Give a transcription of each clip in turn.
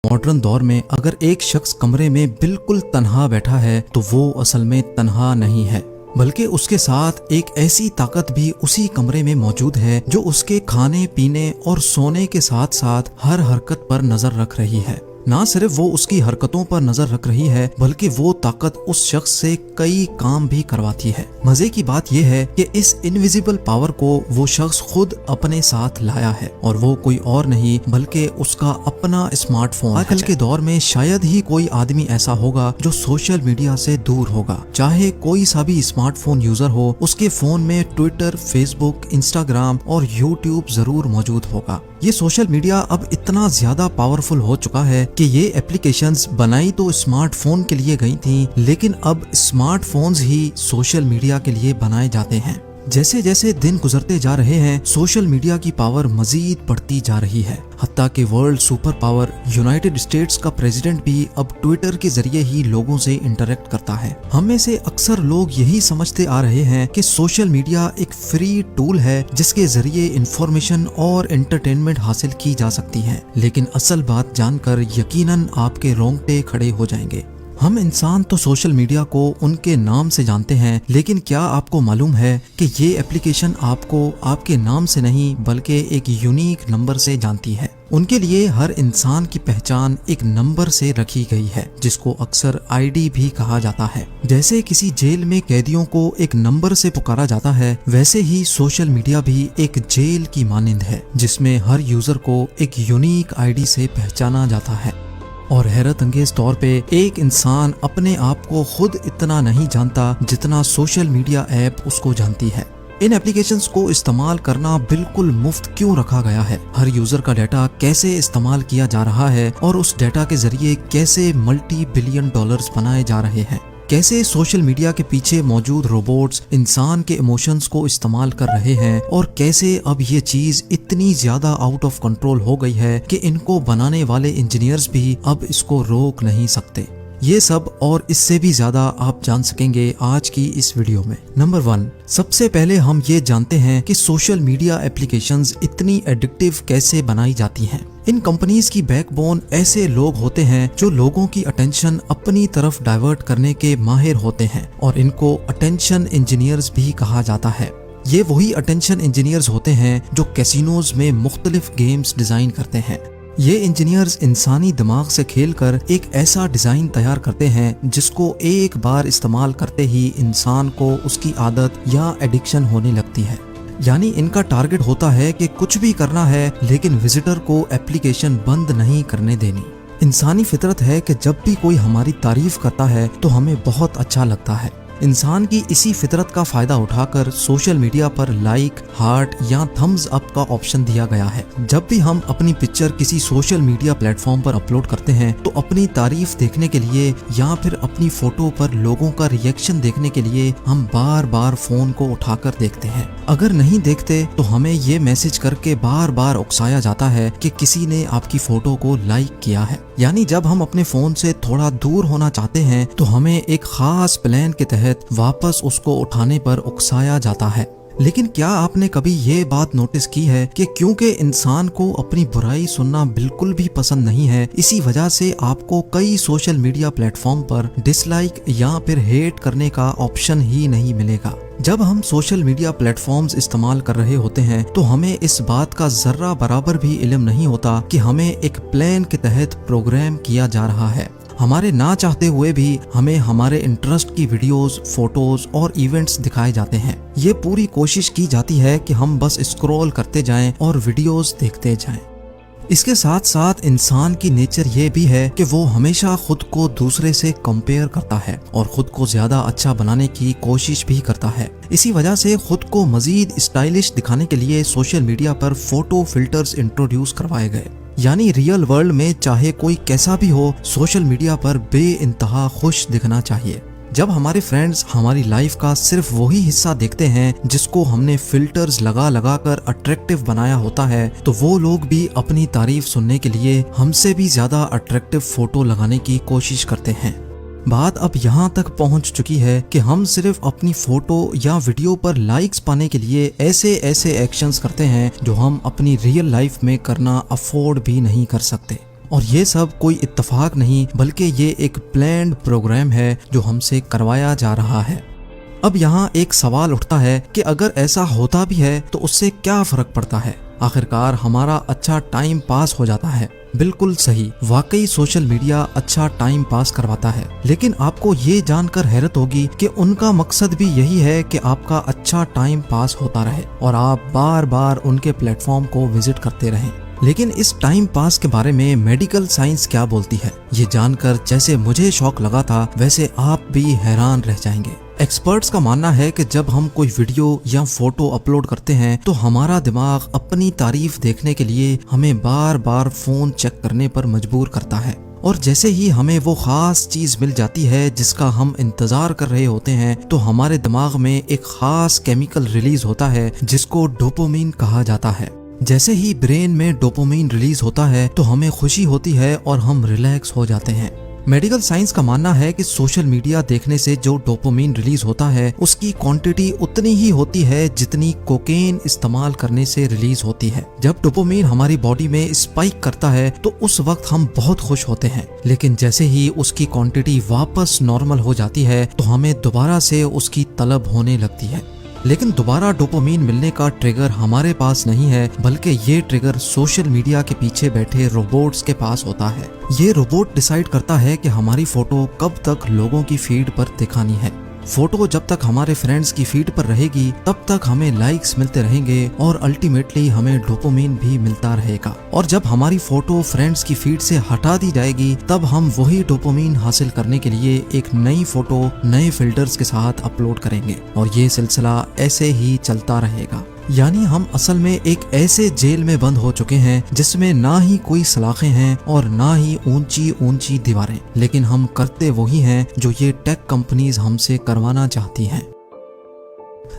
Modern दौर में अगर एक शख्स कमरे में बिल्कुल तन्हा बैठा है तो वो असल में तन्हा नहीं है, बल्कि उसके साथ एक ऐसी ताकत भी उसी कमरे में मौजूद है जो उसके खाने पीने और सोने के साथ साथ हर हरकत पर नजर रख रही है। ना सिर्फ वो उसकी हरकतों पर नजर रख रही है बल्कि वो ताकत उस शख्स से कई काम भी करवाती है। मजे की बात यह है कि इस इनविजिबल पावर को वो शख्स खुद अपने साथ लाया है और वो कोई और नहीं बल्कि उसका अपना स्मार्टफोन। आजकल के दौर में शायद ही कोई आदमी ऐसा होगा जो सोशल मीडिया से दूर होगा। चाहे कोई सा भी स्मार्टफोन यूजर हो, उसके फोन में ट्विटर, फेसबुक, इंस्टाग्राम और यूट्यूब जरूर मौजूद होगा। ये सोशल मीडिया अब इतना ज्यादा पावरफुल हो चुका है कि ये एप्लीकेशंस बनाई तो स्मार्टफोन के लिए गई थी, लेकिन अब स्मार्टफोन्स ही सोशल मीडिया के लिए बनाए जाते हैं। जैसे जैसे दिन गुजरते जा रहे हैं, सोशल मीडिया की पावर मजीद बढ़ती जा रही है। हत्ता कि world super power United states का प्रेसिडेंट भी अब ट्विटर के जरिए ही लोगों से इंटरेक्ट करता है। हम में से अक्सर लोग यही समझते आ रहे हैं कि सोशल मीडिया एक फ्री टूल है जिसके जरिए इंफॉर्मेशन और एंटरटेनमेंट हासिल की जा सकती है, लेकिन असल बात जानकर यकीनन आपके रोंगटे खड़े हो जाएंगे। हम इंसान तो सोशल मीडिया को उनके नाम से जानते हैं, लेकिन क्या आपको मालूम है कि ये एप्लीकेशन आपको आपके नाम से नहीं बल्कि एक यूनिक नंबर से जानती है। उनके लिए हर इंसान की पहचान एक नंबर से रखी गई है जिसको अक्सर आईडी भी कहा जाता है। जैसे किसी जेल में कैदियों को एक नंबर से पुकारा जाता है, वैसे ही सोशल मीडिया भी एक जेल की मानिंद है जिसमें हर यूजर को एक यूनिक आईडी से पहचाना जाता है। और हैरत अंगेज तौर पे एक इंसान अपने आप को खुद इतना नहीं जानता जितना सोशल मीडिया ऐप उसको जानती है। इन एप्लीकेशंस को इस्तेमाल करना बिल्कुल मुफ्त क्यों रखा गया है? हर यूजर का डाटा कैसे इस्तेमाल किया जा रहा है और उस डाटा के जरिए कैसे मल्टी बिलियन डॉलर्स बनाए जा रहे हैं? कैसे सोशल मीडिया के पीछे मौजूद रोबोट्स इंसान के इमोशंस को इस्तेमाल कर रहे हैं और कैसे अब ये चीज इतनी ज्यादा आउट ऑफ कंट्रोल हो गई है कि इनको बनाने वाले इंजीनियर्स भी अब इसको रोक नहीं सकते। ये सब और इससे भी ज्यादा आप जान सकेंगे आज की इस वीडियो में। नंबर 1, सबसे पहले हम ये जानते हैं कि सोशल मीडिया एप्लीकेशंस इतनी एडिक्टिव कैसे बनाई जाती हैं। इन कंपनीज की बैकबोन ऐसे लोग होते हैं जो लोगों की अटेंशन अपनी तरफ डाइवर्ट करने के माहिर होते हैं और इनको अटेंशन इंजीनियर्स भी कहा जाता है। ये वही अटेंशन इंजीनियर्स होते हैं जो कैसीनोज में मुख्तलिफ गेम्स डिजाइन करते हैं। ये इंजीनियर्स इंसानी दिमाग से खेलकर एक ऐसा डिजाइन तैयार करते हैं जिसको एक बार इस्तेमाल करते ही इंसान को उसकी आदत या एडिक्शन होने लगती है। यानी इनका टारगेट होता है कि कुछ भी करना है लेकिन विजिटर को एप्लीकेशन बंद नहीं करने देनी। इंसानी फितरत है कि जब भी कोई हमारी तारीफ करता है तो हमें बहुत अच्छा लगता है। इंसान की इसी फितरत का फायदा उठाकर सोशल मीडिया पर लाइक, हार्ट या थम्स अप का ऑप्शन दिया गया है। जब भी हम अपनी पिक्चर किसी सोशल मीडिया प्लेटफॉर्म पर अपलोड करते हैं तो अपनी तारीफ देखने के लिए या फिर अपनी फोटो पर लोगों का रिएक्शन देखने के लिए हम बार बार फोन को उठाकर देखते हैं। अगर नहीं देखते तो हमें ये मैसेज करके बार बार उकसाया जाता है कि किसी ने आपकी फोटो को लाइक किया है। यानी जब हम अपने फोन से थोड़ा दूर होना चाहते हैं तो हमें एक खास प्लान के तहत वापस उसको उठाने पर उकसाया जाता है। लेकिन क्या आपने कभी ये बात नोटिस की है कि क्योंकि इंसान को अपनी बुराई सुनना बिल्कुल भी पसंद नहीं है, इसी वजह से आपको कई सोशल मीडिया प्लेटफॉर्म पर डिसलाइक या फिर हेट करने का ऑप्शन ही नहीं मिलेगा। जब हम सोशल मीडिया प्लेटफॉर्म्स इस्तेमाल कर रहे होते हैं तो हमें इस बात का जर्रा बराबर भी इल्म नहीं होता कि हमें एक प्लान के तहत प्रोग्राम किया जा रहा है। हमारे ना चाहते हुए भी हमें हमारे इंटरेस्ट की वीडियोस, फोटोज और इवेंट्स दिखाए जाते हैं। ये पूरी कोशिश की जाती है कि हम बस स्क्रॉल करते जाएं और वीडियोस देखते जाएं। इसके साथ साथ इंसान की नेचर ये भी है कि वो हमेशा खुद को दूसरे से कंपेयर करता है और खुद को ज्यादा अच्छा बनाने की कोशिश भी करता है। इसी वजह से खुद को मजीद स्टाइलिश दिखाने के लिए सोशल मीडिया पर फोटो फिल्टर्स इंट्रोड्यूस करवाए गए। यानी रियल वर्ल्ड में चाहे कोई कैसा भी हो, सोशल मीडिया पर बेइंतहा खुश दिखना चाहिए। जब हमारे फ्रेंड्स हमारी लाइफ का सिर्फ वही हिस्सा देखते हैं जिसको हमने फिल्टर्स लगा लगा कर अट्रैक्टिव बनाया होता है, तो वो लोग भी अपनी तारीफ सुनने के लिए हमसे भी ज्यादा अट्रैक्टिव फोटो लगाने की कोशिश करते हैं। बात अब यहाँ तक पहुँच चुकी है कि हम सिर्फ अपनी फोटो या वीडियो पर लाइक्स पाने के लिए ऐसे ऐसे एक्शंस करते हैं जो हम अपनी रियल लाइफ में करना अफोर्ड भी नहीं कर सकते। और ये सब कोई इत्तेफाक नहीं बल्कि ये एक प्लान्ड प्रोग्राम है जो हमसे करवाया जा रहा है। अब यहाँ एक सवाल उठता है कि अगर ऐसा होता भी है तो उससे क्या फर्क पड़ता है, आखिरकार हमारा अच्छा टाइम पास हो जाता है। बिल्कुल सही, वाकई सोशल मीडिया अच्छा टाइम पास करवाता है, लेकिन आपको ये जानकर हैरत होगी कि उनका मकसद भी यही है कि आपका अच्छा टाइम पास होता रहे और आप बार बार उनके प्लेटफॉर्म को विजिट करते रहें। लेकिन इस टाइम पास के बारे में मेडिकल साइंस क्या बोलती है, ये जानकर जैसे मुझे शौक लगा था वैसे आप भी हैरान रह जाएंगे। एक्सपर्ट्स का मानना है कि जब हम कोई वीडियो या फोटो अपलोड करते हैं तो हमारा दिमाग अपनी तारीफ देखने के लिए हमें बार बार फोन चेक करने पर मजबूर करता है, और जैसे ही हमें वो खास चीज मिल जाती है जिसका हम इंतजार कर रहे होते हैं तो हमारे दिमाग में एक खास केमिकल रिलीज होता है जिसको डोपामिन कहा जाता है। जैसे ही ब्रेन में डोपामिन रिलीज होता है तो हमें खुशी होती है और हम रिलैक्स हो जाते हैं। मेडिकल साइंस का मानना है कि सोशल मीडिया देखने से जो डोपामिन रिलीज होता है उसकी क्वांटिटी उतनी ही होती है जितनी कोकेन इस्तेमाल करने से रिलीज होती है। जब डोपामिन हमारी बॉडी में स्पाइक करता है तो उस वक्त हम बहुत खुश होते हैं, लेकिन जैसे ही उसकी क्वांटिटी वापस नॉर्मल हो जाती है तो हमें दोबारा से उसकी तलब होने लगती है। लेकिन दोबारा डोपामिन मिलने का ट्रिगर हमारे पास नहीं है, बल्कि ये ट्रिगर सोशल मीडिया के पीछे बैठे रोबोट्स के पास होता है। ये रोबोट डिसाइड करता है कि हमारी फोटो कब तक लोगों की फीड पर दिखानी है। फोटो जब तक हमारे फ्रेंड्स की फीड पर रहेगी तब तक हमें लाइक्स मिलते रहेंगे और अल्टीमेटली हमें डोपामिन भी मिलता रहेगा, और जब हमारी फोटो फ्रेंड्स की फीड से हटा दी जाएगी तब हम वही डोपामिन हासिल करने के लिए एक नई फोटो नए फिल्टर्स के साथ अपलोड करेंगे, और ये सिलसिला ऐसे ही चलता रहेगा। यानी हम असल में एक ऐसे जेल में बंद हो चुके हैं जिसमें ना ही कोई सलाखें हैं और ना ही ऊंची ऊंची दीवारें, लेकिन हम करते वही हैं जो ये टेक कंपनीज हमसे करवाना चाहती हैं।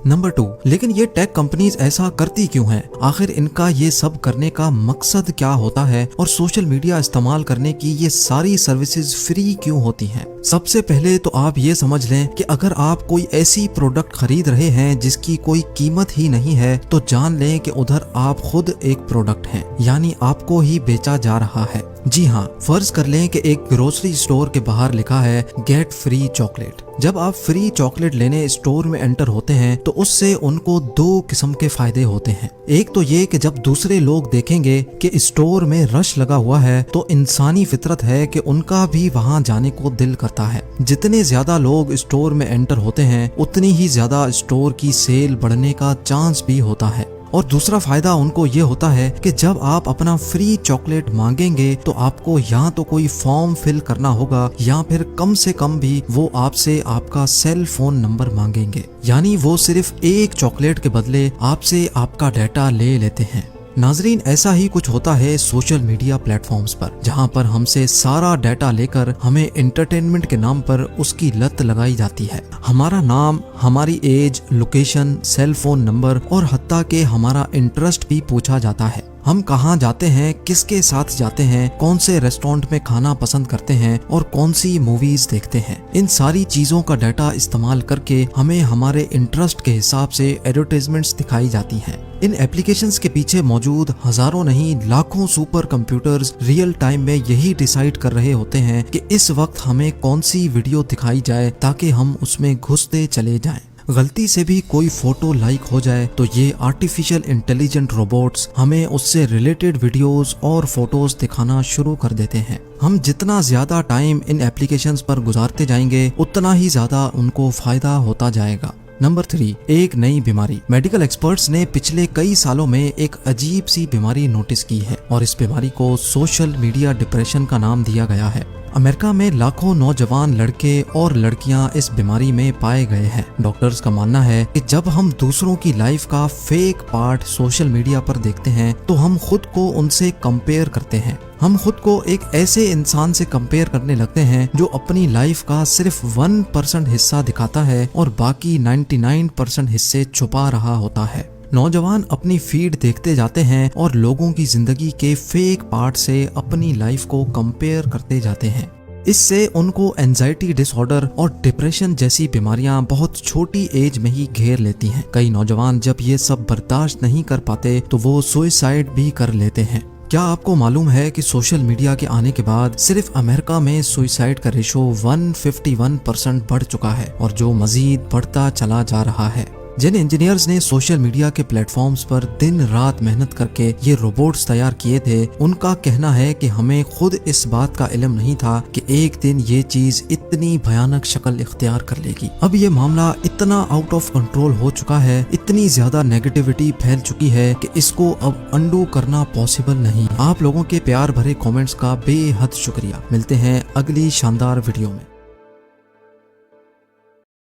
नंबर 2, लेकिन ये टेक कंपनीज ऐसा करती क्यों हैं? आखिर इनका ये सब करने का मकसद क्या होता है और सोशल मीडिया इस्तेमाल करने की ये सारी सर्विसेज फ्री क्यों होती हैं? सबसे पहले तो आप ये समझ लें कि अगर आप कोई ऐसी प्रोडक्ट खरीद रहे हैं जिसकी कोई कीमत ही नहीं है तो जान लें कि उधर आप खुद एक प्रोडक्ट हैं, यानी आपको ही बेचा जा रहा है। जी हाँ, फर्ज कर लें कि एक ग्रोसरी स्टोर के बाहर लिखा है गेट फ्री चॉकलेट। जब आप फ्री चॉकलेट लेने स्टोर में एंटर होते हैं तो उससे उनको 2 किस्म के फायदे होते हैं। एक तो ये कि जब दूसरे लोग देखेंगे कि स्टोर में रश लगा हुआ है तो इंसानी फितरत है कि उनका भी वहां जाने को दिल करता है। जितने ज्यादा लोग स्टोर में एंटर होते हैं उतनी ही ज्यादा स्टोर की सेल बढ़ने का चांस भी होता है। और दूसरा फायदा उनको ये होता है कि जब आप अपना फ्री चॉकलेट मांगेंगे तो आपको या तो कोई फॉर्म फिल करना होगा या फिर कम से कम भी वो आपसे आपका सेल फोन नंबर मांगेंगे, यानी वो सिर्फ एक चॉकलेट के बदले आपसे आपका डाटा ले लेते हैं। नाजरीन, ऐसा ही कुछ होता है सोशल मीडिया प्लेटफॉर्म्स पर, जहां पर हमसे सारा डाटा लेकर हमें एंटरटेनमेंट के नाम पर उसकी लत लगाई जाती है। हमारा नाम, हमारी age, location, cell phone number और हत्ता के हमारा इंटरेस्ट भी पूछा जाता है। हम कहाँ जाते हैं, किसके साथ जाते हैं, कौन से रेस्टोरेंट में खाना पसंद करते हैं और कौन सी मूवीज देखते हैं, इन सारी चीजों का डाटा इस्तेमाल करके हमें हमारे इंटरेस्ट के हिसाब से एडवर्टाइजमेंट्स दिखाई जाती हैं। इन एप्लीकेशंस के पीछे मौजूद हजारों नहीं लाखों सुपर कंप्यूटर्स रियल टाइम में यही डिसाइड कर रहे होते हैं कि इस वक्त हमें कौन सी वीडियो दिखाई जाए ताकि हम उसमें घुसते चले जाएं। गलती से भी कोई फोटो लाइक हो जाए तो ये आर्टिफिशियल इंटेलिजेंट रोबोट्स हमें उससे रिलेटेड वीडियोस और फोटोज दिखाना शुरू कर देते हैं। हम जितना ज्यादा टाइम इन एप्लीकेशंस पर गुजारते जाएंगे उतना ही ज्यादा उनको फायदा होता जाएगा। नंबर 3, एक नई बीमारी। मेडिकल एक्सपर्ट्स ने पिछले कई सालों में एक अजीब सी बीमारी नोटिस की है और इस बीमारी को सोशल मीडिया डिप्रेशन का नाम दिया गया है। अमेरिका में लाखों नौजवान लड़के और लड़कियां इस बीमारी में पाए गए हैं। डॉक्टर्स का मानना है कि जब हम दूसरों की लाइफ का फेक पार्ट सोशल मीडिया पर देखते हैं तो हम खुद को उनसे कंपेयर करते हैं। हम खुद को एक ऐसे इंसान से कंपेयर करने लगते हैं जो अपनी लाइफ का सिर्फ 1% हिस्सा दिखाता है और बाकी 99% हिस्से छुपा रहा होता है। नौजवान अपनी फीड देखते जाते हैं और लोगों की जिंदगी के फेक पार्ट से अपनी लाइफ को कंपेयर करते जाते हैं। इससे उनको एंजाइटी डिसऑर्डर और डिप्रेशन जैसी बीमारियां बहुत छोटी एज में ही घेर लेती हैं। कई नौजवान जब ये सब बर्दाश्त नहीं कर पाते तो वो सुसाइड भी कर लेते हैं। क्या आपको मालूम है कि सोशल मीडिया के आने के बाद सिर्फ अमेरिका में सुइसाइड का रेशो 151% बढ़ चुका है और जो मजीद बढ़ता चला जा रहा है। जिन इंजीनियर्स ने सोशल मीडिया के प्लेटफॉर्म्स पर दिन रात मेहनत करके ये रोबोट्स तैयार किए थे, उनका कहना है कि हमें खुद इस बात का इल्म नहीं था कि एक दिन ये चीज इतनी भयानक शक्ल इख्तियार कर लेगी। अब ये मामला इतना आउट ऑफ कंट्रोल हो चुका है, इतनी ज्यादा नेगेटिविटी फैल चुकी है कि इसको अब अंडू करना पॉसिबल नहीं। आप लोगों के प्यार भरे कमेंट्स का बेहद शुक्रिया। मिलते हैं अगली शानदार वीडियो में।